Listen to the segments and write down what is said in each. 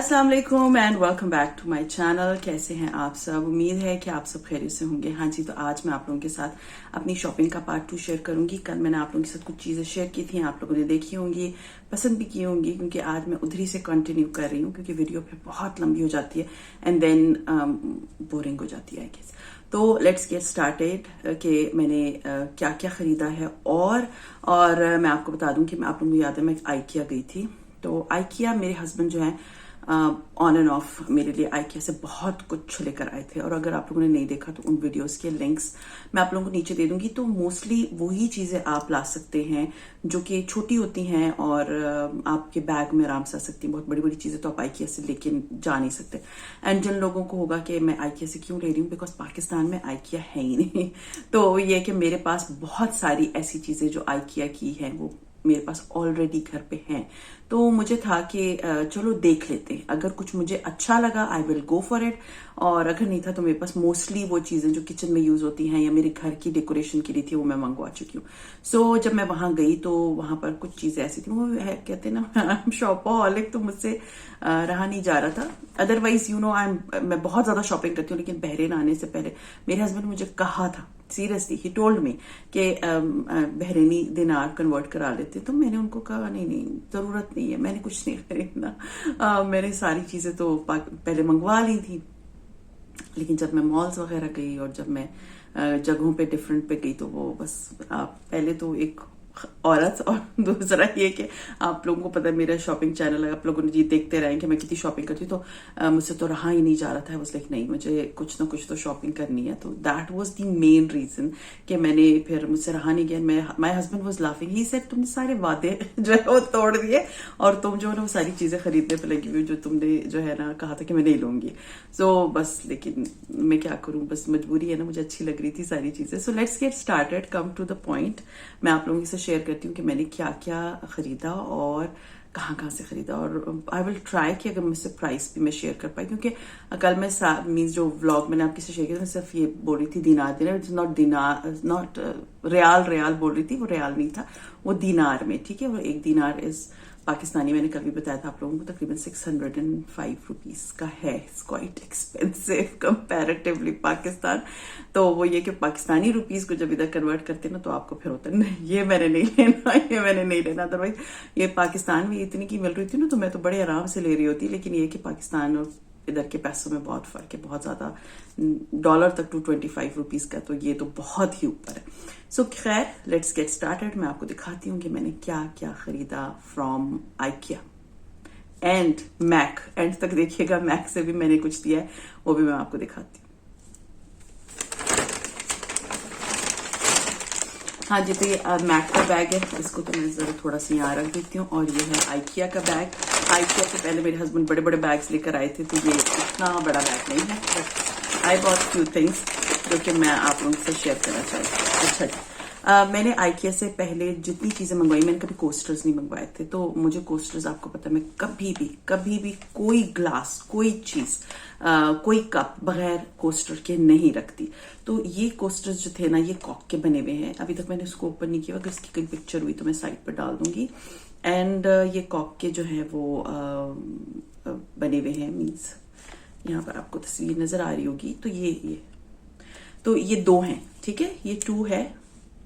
अस्सलाम वालेकुम and welcome back to my channel. कैसे हैं आप सब? उम्मीद है कि आप सब खैरियत से होंगे। हाँ जी, तो आज मैं आप लोगों के साथ अपनी शॉपिंग का पार्ट 2 शेयर करूंगी। कल मैंने आप लोगों के साथ कुछ चीजें शेयर की थी, आप लोगों ने देखी होंगी, पसंद भी की होंगी, क्योंकि आज मैं उधरी से कंटिन्यू कर रही हूँ क्योंकि वीडियो फिर बहुत लंबी हो जाती है एंड देन बोरिंग हो जाती है आई गेस। तो लेट्स गेट स्टार्टेड कि मैंने क्या क्या खरीदा है और मैं आपको बता दूं कि मैं आप लोगों को याद है मैं आइकिया गई थी। तो आइकिया मेरे हस्बैंड जो है ऑन एंड ऑफ मेरे लिए आइकिया से बहुत कुछ लेकर आए थे, और अगर आप लोगों ने नहीं देखा तो उन वीडियोस के लिंक्स मैं आप लोगों को नीचे दे दूंगी। तो मोस्टली वही चीजें आप ला सकते हैं जो कि छोटी होती हैं और आपके बैग में आराम से आ सकती हैं। बहुत बड़ी बड़ी चीजें तो आप आइकिया से लेके जा नहीं सकते। एंड जिन लोगों को होगा कि मैं आइकिया से क्यों ले रही हूँ, बिकॉज पाकिस्तान में आइकिया है ही नहीं। तो ये कि मेरे पास बहुत सारी ऐसी चीजें जो आइकिया की हैं वो मेरे पास ऑलरेडी घर पे हैं। तो मुझे था कि चलो देख लेते हैं, अगर कुछ मुझे अच्छा लगा I will go for it, और अगर नहीं था तो मेरे पास मोस्टली वो चीजें जो किचन में यूज होती हैं या मेरे घर की डेकोरेशन के लिए थी वो मैं मंगवा चुकी हूँ। सो जब मैं वहां गई तो वहां पर कुछ चीजें ऐसी थी, वो है कहते हैं ना शॉपaholic, तो मुझसे रहा नहीं जा रहा था। अदरवाइज मैं बहुत ज्यादा शॉपिंग करती हूँ, लेकिन बहरीन आने से पहले मेरे हस्बैंड मुझे कहा था, सीरियसली ही टोल्ड मी कि बहरीनी दिनार कन्वर्ट करा लेते। तो मैंने उनको कहा नहीं जरूरत नहीं है, मैंने कुछ नहीं खरीदना। मैंने सारी चीजें तो पहले मंगवा ली थी, लेकिन जब मैं मॉल्स वगैरह गई और जब मैं जगहों पे डिफरेंट पे गई तो वो बस पहले तो एक औरत, और दूसरा ये कि आप लोगों को पता है मेरा शॉपिंग चैनल है, आप लोगों ने जी देखते रहे कि मैं कितनी शॉपिंग करती हूँ। तो मुझसे तो रहा ही नहीं जा रहा था। बस लाइक नहीं, मुझे कुछ ना कुछ तो शॉपिंग करनी है। तो that was the main reason कि मैंने फिर मुझसे रहा नहीं गया। My husband was laughing, he said तुमने सारे वादे जो है वो तोड़ दिए और तुम जो है ना वो सारी चीजें खरीदने पे लगी हुई जो तुमने जो है ना कहा था कि मैं नहीं लूंगी। सो बस, लेकिन मैं क्या करूं, बस मजबूरी है ना, मुझे अच्छी लग रही थी सारी चीजें। So let's get started, come to the point. मैं आप लोगों से शेयर करती हूँ कि मैंने क्या क्या खरीदा और कहाँ से खरीदा, और आई विल ट्राई कि अगर मुझसे प्राइस भी मैं शेयर कर पाई, क्योंकि कल मैं मीन्स जो व्लॉग मैंने आपके से शेयर किया मैं सिर्फ ये बोल रही थी दिनार, इट्स नॉट रियाल बोल रही थी, वो रियाल नहीं था, वो दीनार में, ठीक है। वो एक दीनार इज पाकिस्तानी, मैंने कल भी बताया था आप लोगों को, तकरीबन 605 रुपीज का है। It's quite expensive comparatively Pakistan. तो वो ये कि पाकिस्तानी रुपीज को जब इधर कन्वर्ट करते ना तो आपको फिर होता है नहीं ये मैंने नहीं लेना, ये मैंने नहीं लेना। अदरवाइज ये पाकिस्तान में इतनी की मिल रही थी ना तो मैं तो बड़े आराम से ले रही होती, लेकिन ये कि पाकिस्तान और इधर के पैसों में बहुत फर्क है, बहुत ज्यादा, डॉलर तक 225 रुपीज का, तो ये तो बहुत ही ऊपर है। सो खैर लेट्स गेट स्टार्टेड। मैं आपको दिखाती हूँ कि मैंने क्या क्या खरीदा from IKEA and Mac. End तक देखिएगा, मैक से भी मैंने कुछ दिया है, वो भी मैं आपको दिखाती हूँ। हाँ जी, तो ये मैक का बैग है, इसको तो मैं जरा थोड़ा सा यहाँ रख देती हूँ। और ये है आइकिया का बैग। आइकिया से पहले मेरे हस्बैंड बड़े बड़े बैग्स लेकर आए थे, तो ये इतना बड़ा बैग नहीं है, but I bought few things जो कि मैं आप लोगों से शेयर करना चाहती हूँ। अच्छा जी, मैंने आइकिया से पहले जितनी चीजें मंगवाई, मैंने कभी कोस्टर्स नहीं मंगवाए थे। तो मुझे कोस्टर्स, आपको पता है मैं कभी भी कोई ग्लास, कोई चीज, कोई कप बगैर कोस्टर के नहीं रखती। तो ये कोस्टर्स जो थे ना, ये कॉक के बने हुए हैं। अभी तक मैंने उसको ओपन नहीं किया, अगर इसकी कोई पिक्चर हुई तो मैं साइड पर डाल दूंगी। एंड ये कॉक के जो है वो बने हुए हैं, मीन्स यहाँ पर आपको तस्वीर नजर आ रही होगी। तो ये दो हैं, ठीक है, ये 2 है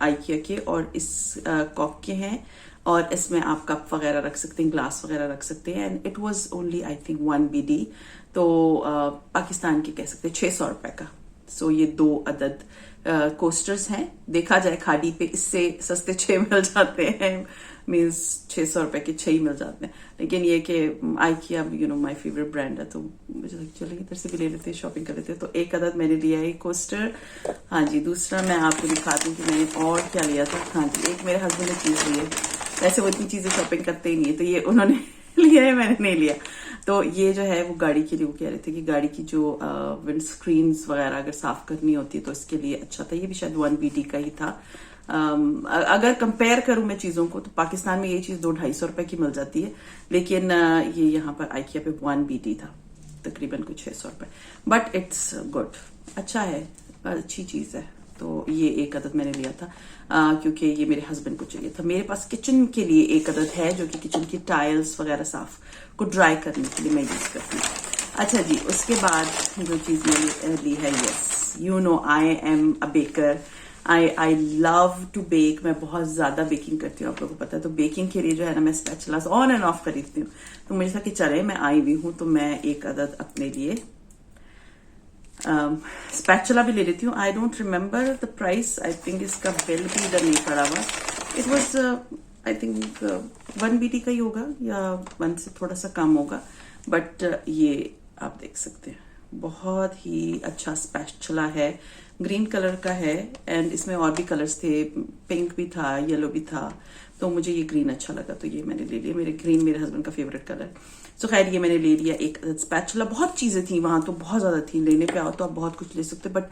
आइकिया के और इस कॉक के हैं, और इसमें आप कप वगैरह रख सकते हैं, ग्लास वगैरह रख सकते हैं। And it was only I think 1 BD, तो पाकिस्तान के कह सकते हैं 600 रुपए का। सो ये 2 अदद कोस्टर्स हैं। देखा जाए खाड़ी पे इससे सस्ते 6 मिल जाते हैं, मीन्स 600 रुपए के 6 ही मिल जाते हैं। लेकिन ये कि आइकिया माय फेवरेट ब्रांड है, तो मुझे चलो इधर से भी ले लेते हैं, शॉपिंग कर लेते हैं। तो एक अदद मैंने लिया है कोस्टर। हाँ जी, दूसरा मैं आपको दिखाती हूँ कि मैंने और क्या लिया था। हाँ जी, एक मेरे हस्बैंड ने चीज ली है, वैसे वो इतनी चीजें शॉपिंग करते ही नहीं है, तो ये उन्होंने लिया है, मैंने नहीं लिया। तो ये जो है वो गाड़ी के लिए, वो कह रहे थे कि गाड़ी की जो विंड स्क्रीन्स वगैरह अगर साफ करनी होती है तो इसके लिए अच्छा था। ये भी शायद 1 BD का ही था। अगर कंपेयर करूं मैं चीजों को तो पाकिस्तान में ये चीज 200-250 रुपए की मिल जाती है, लेकिन ये यहाँ पर आइकिया पे 1 BD था, तकरीबन कुछ 600 रुपए। बट इट्स गुड, अच्छा है, अच्छी चीज है। तो ये एक अदद मैंने लिया था क्योंकि ये मेरे हस्बैंड को चाहिए था। मेरे पास किचन के लिए एक अदद है जो कि किचन की टाइल्स वगैरह साफ को ड्राई करने के लिए मैं यूज करती हूँ। अच्छा जी, उसके बाद जो चीज मैंने ली है, yes you know I am a baker, I love to bake. मैं बहुत ज्यादा बेकिंग करती हूँ, आप लोगों को पता है। तो बेकिंग के लिए जो है ना मैं स्पैचुलास ऑन एंड ऑफ खरीदती हूँ। तो मुझे था कि चले मैं आई हुई हूँ तो मैं एक अदद अपने लिए स्पैचुला भी ले लेती हूँ। आई don't remember the price, I think इसका बिल भी इधर नहीं पड़ा हुआ। It was I think 1 BD का ही होगा या 1 से थोड़ा सा कम होगा, बट ये आप देख सकते हैं बहुत ही अच्छा स्पैचुला है, ग्रीन कलर का है एंड इसमें और भी कलर्स थे, पिंक भी था, येलो भी था, तो मुझे ये ग्रीन अच्छा लगा तो ये मैंने ले लिया। मेरे हस्बैंड का फेवरेट कलर। सो खैर ये मैंने ले लिया एक स्पैचुला। बहुत चीजें थी वहां, तो बहुत ज्यादा थी, लेने पे आओ तो आप बहुत कुछ ले सकते, बट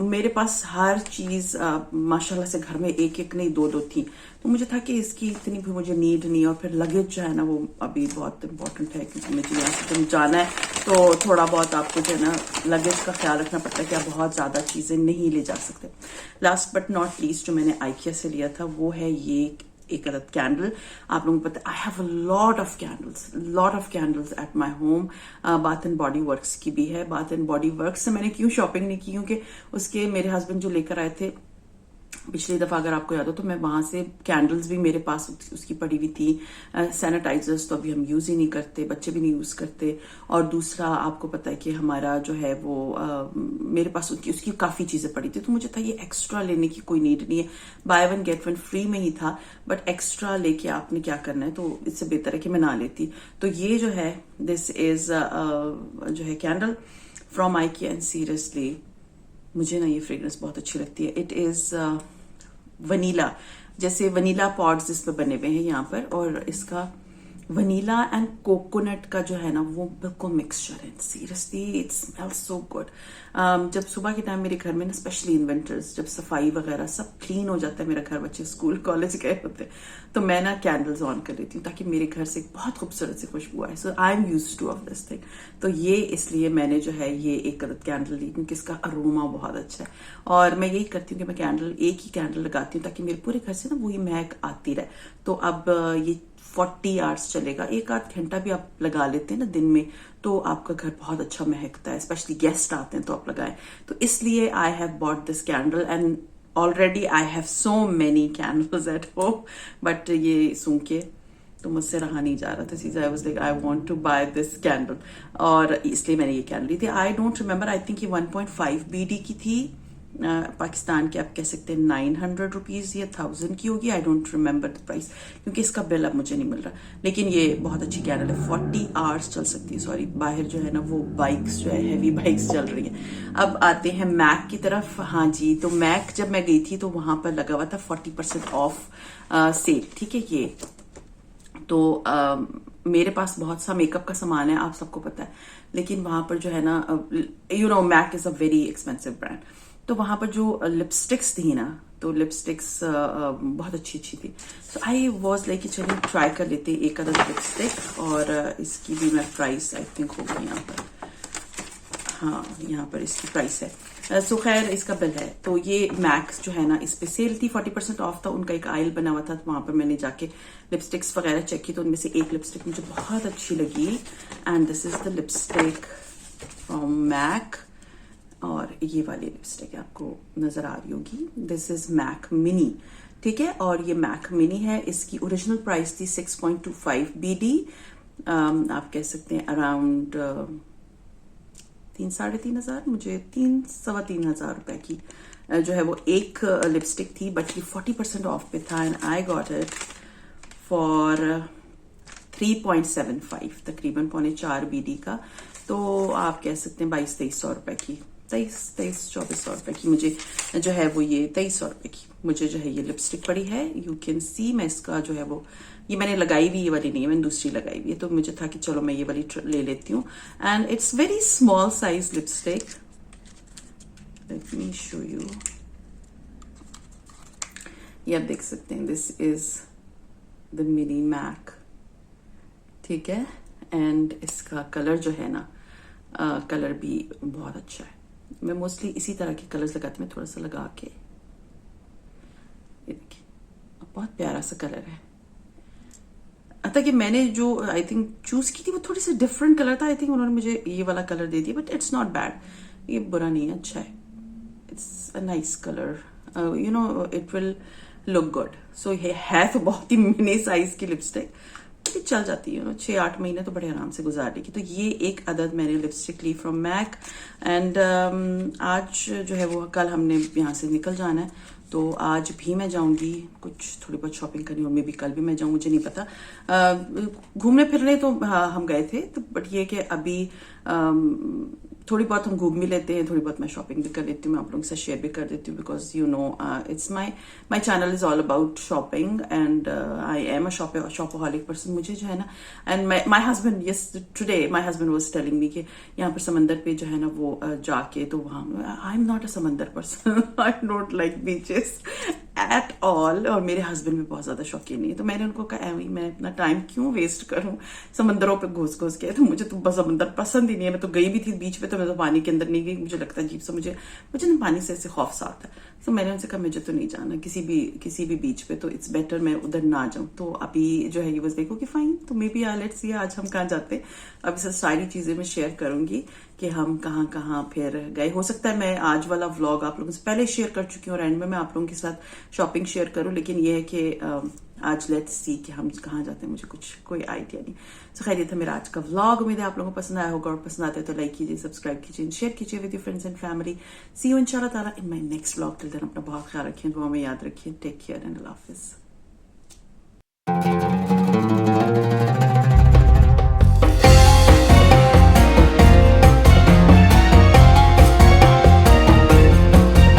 मेरे पास हर चीज माशाल्लाह से घर में एक एक नहीं 2 थी। तो मुझे था कि इसकी इतनी भी मुझे नीड नहीं, और फिर लगेज जो है ना वो अभी बहुत इंपॉर्टेंट है क्योंकि मुझे यहाँ से कहीं जाना है, तो थोड़ा बहुत आपको जो है ना लगेज का ख्याल रखना पड़ता है कि आप बहुत ज्यादा चीजें नहीं ले जा सकते। लास्ट बट नॉट लीस्ट जो मैंने आइकिया से लिया था वो है ये एक अदद कैंडल। आप लोगों को पता है I have a lot of candles at my home. Bath and body works की भी है। बाथ एंड बॉडी वर्क्स से मैंने क्यों शॉपिंग नहीं की, क्योंकि उसके मेरे हस्बैंड जो लेकर आए थे पिछली दफा, अगर आपको याद हो, तो मैं वहां से कैंडल्स भी मेरे पास उसकी पड़ी हुई थी। सैनिटाइजर्स तो अभी हम यूज ही नहीं करते, बच्चे भी नहीं यूज करते, और दूसरा आपको पता है कि हमारा जो है वो मेरे पास उसकी काफी चीजें पड़ी थी। तो मुझे था ये एक्स्ट्रा लेने की कोई नीड नहीं है, बाय 1 गेट 1 फ्री में ही था, बट एक्स्ट्रा लेके आपने क्या करना है, तो इससे बेहतर है कि मैं ना लेती। तो ये जो है दिस इज जो है candle from IKEA, and seriously मुझे ना ये फ्रेग्रेंस बहुत अच्छी लगती है। इट इज वनीला, जैसे वनीला पॉड्स जिसपे बने हुए हैं यहाँ पर, और इसका वनीला एंड कोकोनट का जो है ना वो बिल्कुल मिक्सचर है। Seriously it smells so good. जब सुबह के टाइम मेरे घर में ना, स्पेशली इन विंटर्स, जब सफाई वगैरह सब क्लीन हो जाता है, मेरा घर, बच्चे स्कूल कॉलेज गए होते हैं, तो मैं ना कैंडल्स ऑन कर लेती हूँ ताकि मेरे घर से एक बहुत खूबसूरत सी खुशबू आए। So I am used to of this thing. तो ये इसलिए मैंने जो है ये एक अदद कैंडल ली क्योंकि इसका अरोमा बहुत अच्छा है, और मैं यही करती हूँ कि मैं एक ही कैंडल लगाती हूँ ताकि मेरे पूरे घर से ना वही महक आती रहे। तो अब ये 40 आवर्स चलेगा, 1 आध घंटा भी आप लगा लेते हैं ना दिन में, तो आपका घर बहुत अच्छा महकता है, स्पेशली गेस्ट आते हैं तो आप लगाएं। तो इसलिए I have bought this candle, and already I have so many candles at home, but ये सुन के तो मुझसे रहा नहीं जा रहा था चीज। I was like I want to buy this candle, और इसलिए मैंने ये कैंडल ली थी। I don't remember, I think ये 1.5 BD की थी, पाकिस्तान के आप कह सकते हैं 900 रुपीज या 1000 की होगी। आई डोंट रिमेम्बर द प्राइस क्योंकि इसका बिल अब मुझे नहीं मिल रहा, लेकिन ये बहुत अच्छी कैंडल है। 40 आवर्स चल सकती है। सॉरी, बाहर जो है ना वो बाइक्स जो है हेवी बाइक्स चल रही है। अब आते हैं मैक की तरफ। हाँ जी, तो मैक जब मैं गई थी तो वहां पर लगा हुआ था 40% ऑफ सेल, ठीक है। ये तो मेरे पास बहुत सा मेकअप का सामान है, आप सबको पता है, लेकिन वहां पर जो है ना you know Mac is a very expensive brand. तो वहां पर जो लिपस्टिक्स थी ना, तो लिपस्टिक्स बहुत अच्छी थी। तो आई वॉज लाइक कि चलिए ट्राई कर लेते एक अदर लिपस्टिक, और इसकी भी मैं प्राइस आई थिंक होगी यहाँ पर, हाँ यहाँ पर इसकी प्राइस है। सो खैर इसका बिल है। तो ये मैक्स जो है ना इस पे सेल थी, 40% ऑफ था। उनका एक आइल बना हुआ था, तो वहां पर मैंने जाके लिपस्टिक्स वगैरह चेक की, तो उनमें से एक लिपस्टिक मुझे बहुत अच्छी लगी, and this is the lipstick from Mac. और ये वाली लिपस्टिक आपको नजर आ रही होगी, दिस इज मैक मिनी, ठीक है। और ये मैक मिनी है, इसकी ओरिजिनल प्राइस थी 6.25 BD, आप कह सकते हैं अराउंड 3-3.5 मुझे 3-3.25 रुपए की जो है वो एक लिपस्टिक थी, बट ये 40% ऑफ पे था, and I got it for 3.75, तकरीबन 4.25 BD का। तो आप कह सकते हैं 2200-2300 रुपए की, 2300-2400 रुपए की मुझे जो है वो ये 2300 रुपए की मुझे जो है ये लिपस्टिक पड़ी है। यू कैन सी मैं इसका जो है वो ये मैंने लगाई हुई, ये वाली नहीं है, मैंने दूसरी लगाई हुई है। तो मुझे था कि चलो मैं ये वाली ले लेती हूँ, and it's very small size lipstick. Let me show you, ये आप देख सकते हैं, this is the mini Mac, ठीक है। एंड इसका कलर जो है ना कलर भी बहुत अच्छा है, मैं मोस्टली इसी तरह के कलर्स लगाती हूँ, थोड़ा सा लगा के, ये देखिए बहुत प्यारा सा कलर है। आता कि मैंने जो आई थिंक चूज की थी वो थोड़ी सी डिफरेंट कलर था, आई थिंक उन्होंने मुझे ये वाला कलर दे दिया, बट इट्स नॉट बैड, ये बुरा नहीं है, अच्छा है, it's a nice colour, you know it will look good. So ये है तो बहुत ही मिनी साइज की लिपस्टिक, चल जाती है, 6-8 महीने तो बड़े आराम से गुजार लेगी। तो ये एक अदद मैंने लिपस्टिक ली फ्रॉम मैक, एंड आज जो है वो कल हमने यहाँ से निकल जाना है, तो आज भी मैं जाऊंगी, कुछ थोड़ी बहुत शॉपिंग करनी हो, मे भी कल भी मैं जाऊँ, मुझे नहीं पता। घूमने फिरने तो हम गए थे, तो बट ये कि अभी थोड़ी बहुत हम घूम भी लेते हैं, थोड़ी बहुत मैं शॉपिंग भी कर लेती हूँ, मैं आप लोगों के साथ शेयर भी कर देती हूँ, because you know it's my channel is all about shopping, and I am a शॉपaholic पर्सन। मुझे जो है ना, and my husband, yes today my husband was telling me कि यहाँ पर समंदर पे जो है ना वो जाके, तो वहाँ आई एम नॉट अ समंदर person, I don't like beaches at all, और मेरे हस्बैंड भी बहुत ज्यादा शौकीन नहीं है, तो मैंने उनको कहा मैं अपना टाइम क्यों वेस्ट करूं समंदरों पे घुस घुस के, तो मुझे तो बस समंदर पसंद ही नहीं है। मैं तो गई भी थी बीच पे, तो मैं तो पानी के अंदर नहीं गई, मुझे लगता है अजीब सा, मुझे ना पानी से ऐसे खौफ सा आता है, तो मैंने उनसे कहा मुझे तो नहीं जाना किसी भी बीच पे, तो इट्स बेटर मैं उधर ना जाऊं। तो अभी जो है ये बस देखो कि फाइन, तो मे बी लेट्स सी आज हम कहाँ जाते हैं। अभी सब सारी चीजें मैं शेयर करूंगी कि हम कहाँ कहाँ फिर गए। हो सकता है मैं आज वाला व्लॉग आप लोगों से पहले शेयर कर चुकी हूँ, और एंड में मैं आप लोगों के साथ शॉपिंग शेयर करूं, लेकिन ये है कि आज लेट्स सी कि हम कहाँ जाते हैं, मुझे कोई आइडिया नहीं। तो खैर ये था मेरा आज का व्लॉग, उम्मीद है आप लोगों को पसंद आया होगा, और पसंद आते तो लाइक कीजिए, सब्सक्राइब कीजिए, शेयर कीजिए with your friends and family. See you इंशाल्लाह ताला in my next vlog. Till then अपना बहुत ख्याल रखिए, दुआ में याद रखिए, take care and Allah Hafiz.